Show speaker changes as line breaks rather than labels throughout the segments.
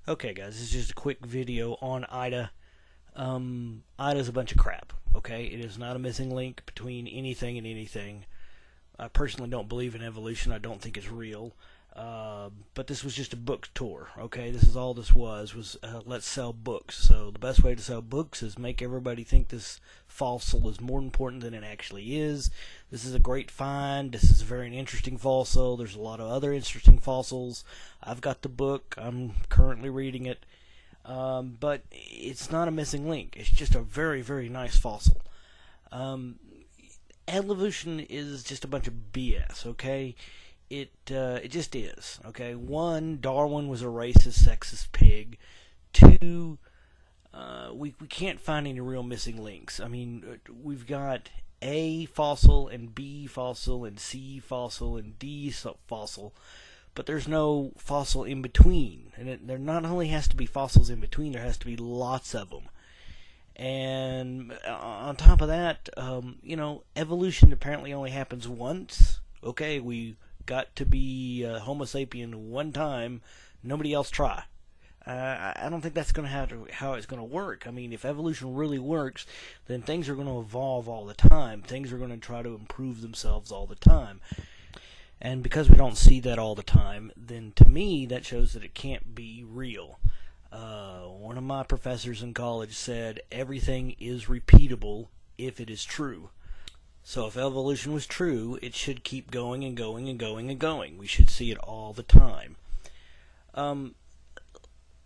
Okay, guys, this is just a quick video on Ida. Ida's a bunch of crap, okay? It is not a missing link between anything and anything. I personally don't believe in evolution. I don't think it's real. But this was just a book tour, okay? This is all this was let's sell books. So the best way to sell books is make everybody think this fossil is more important than it actually is. This is a great find. This is a very interesting fossil. There's a lot of other interesting fossils. I've got the book. I'm currently reading it. But it's not a missing link. It's just a very, very nice fossil. Um, Evolution is just a bunch of BS, okay? It just is, okay? One, Darwin was a racist, sexist pig. Two, we can't find any real missing links. I mean, we've got A fossil and B fossil and C fossil and D fossil, but there's no fossil in between. And there not only has to be fossils in between, there has to be lots of them. And on top of that, evolution apparently only happens once. Okay, we got to be Homo sapien one time. Nobody else try. I don't think that's going to have how it's going to work. I mean, if evolution really works, then things are going to evolve all the time. Things are going to try to improve themselves all the time. And because we don't see that all the time, then to me that shows that it can't be real. One of my professors in college said everything is repeatable if it is true. So if evolution was true, it should keep going and going and going and going. We should see it all the time. Um,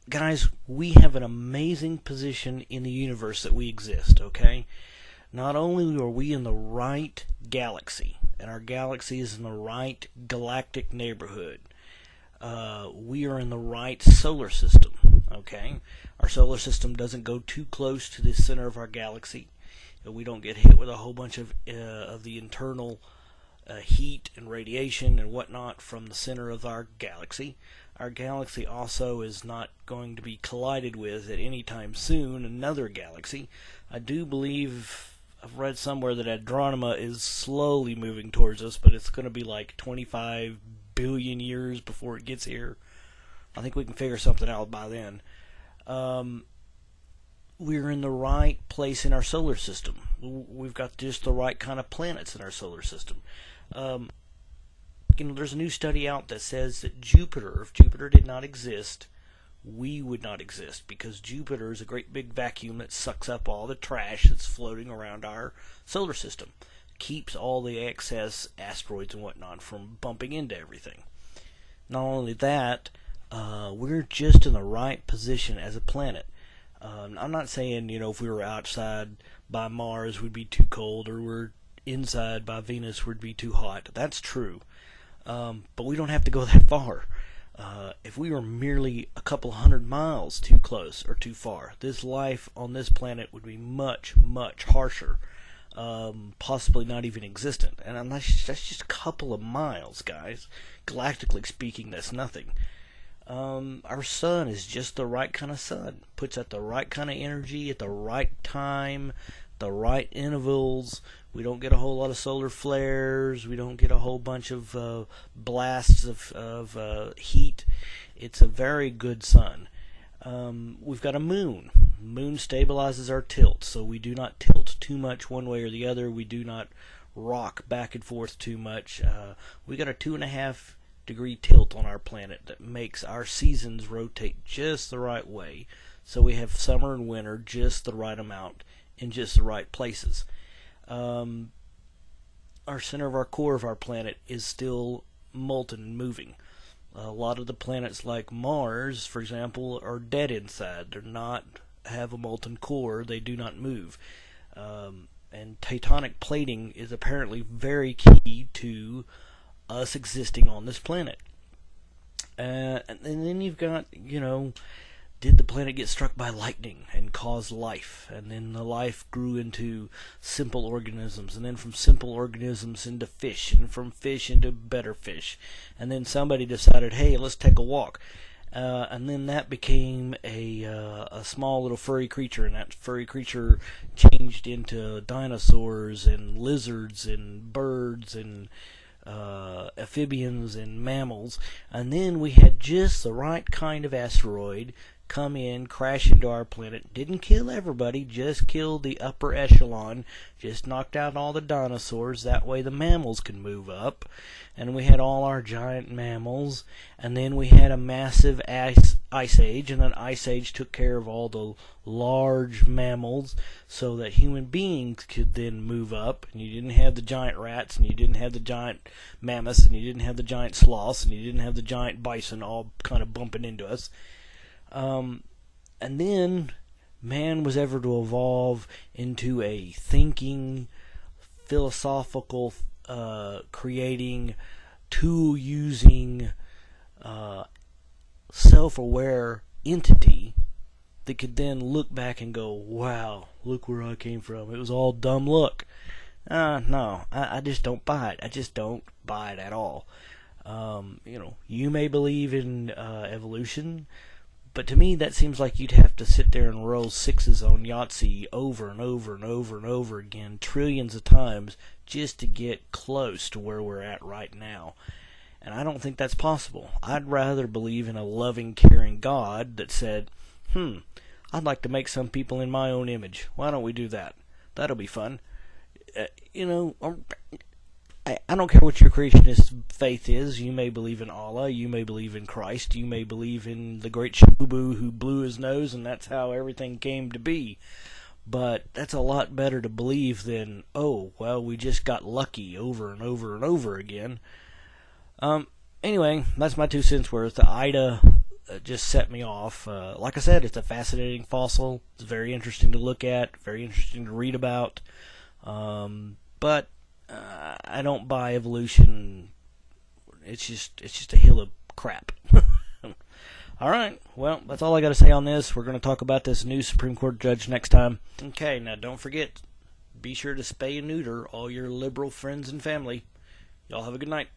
Guys, we have an amazing position in the universe that we exist, okay? Not only are we in the right galaxy, and our galaxy is in the right galactic neighborhood, we are in the right solar system, okay? Our solar system doesn't go too close to the center of our galaxy. We don't get hit with a whole bunch of the internal heat and radiation and whatnot from the center of our galaxy. Our galaxy also is not going to be collided with at any time soon another galaxy. I do believe I've read somewhere that Andromeda is slowly moving towards us, but it's going to be like 25 billion years before it gets here. I think we can figure something out by then. We're in the right place in our solar system. We've got just the right kind of planets in our solar system. Um, there's a new study out that says that Jupiter, if Jupiter did not exist, we would not exist, because Jupiter is a great big vacuum that sucks up all the trash that's floating around our solar system, keeps all the excess asteroids and whatnot from bumping into everything. Not only that, we're just in the right position as a planet. I'm not saying, if we were outside by Mars we'd be too cold, or we're inside by Venus would be too hot. That's true. But we don't have to go that far. If we were merely a couple hundred miles too close or too far, this life on this planet would be much, much harsher. Possibly not even existent. And unless that's just a couple of miles, guys. Galactically speaking, that's nothing. Our sun is just the right kind of sun. Puts out the right kind of energy at the right time, the right intervals. We don't get a whole lot of solar flares. We don't get a whole bunch of blasts of heat. It's a very good sun. We've got a moon. Moon stabilizes our tilt, so we do not tilt too much one way or the other. We do not rock back and forth too much. We got a 2.5-degree tilt on our planet that makes our seasons rotate just the right way. So we have summer and winter just the right amount in just the right places. Our center of our core of our planet is still molten and moving. A lot of the planets like Mars, for example, are dead inside. They're not have a molten core. They do not move. And tectonic plating is apparently very key to us existing on this planet. And then you've got, did the planet get struck by lightning and cause life? And then the life grew into simple organisms, and then from simple organisms into fish, and from fish into better fish. And then somebody decided, hey, let's take a walk. And then that became a small little furry creature, and that furry creature changed into dinosaurs and lizards and birds and amphibians and mammals, and then we had just the right kind of asteroid come in, crash into our planet. Didn't kill everybody, just killed the upper echelon, just knocked out all the dinosaurs. That way the mammals can move up. And we had all our giant mammals, and then we had a massive ice age, and that ice age took care of all the large mammals so that human beings could then move up, and you didn't have the giant rats, and you didn't have the giant mammoths, and you didn't have the giant sloths, and you didn't have the giant bison all kind of bumping into us. And then man was ever to evolve into a thinking, philosophical, creating, tool-using, self-aware entity that could then look back and go, wow, look where I came from. It was all dumb luck. No, I just don't buy it. I just don't buy it at all. You may believe in evolution, but to me, that seems like you'd have to sit there and roll sixes on Yahtzee over and over and over and over again, trillions of times, just to get close to where we're at right now. And I don't think that's possible. I'd rather believe in a loving, caring God that said, I'd like to make some people in my own image. Why don't we do that? That'll be fun. I don't care what your creationist faith is. You may believe in Allah, you may believe in Christ, you may believe in the great Shubu who blew his nose and that's how everything came to be. But that's a lot better to believe than, we just got lucky over and over and over again. Anyway, that's my 2 cents worth. The Ida just set me off. Like I said, it's a fascinating fossil. It's very interesting to look at, very interesting to read about. But I don't buy evolution. It's just a hill of crap. All right, well, that's all I got to say on this. We're going to talk about this new Supreme Court judge next time. Okay, now don't forget, be sure to spay and neuter all your liberal friends and family. Y'all have a good night.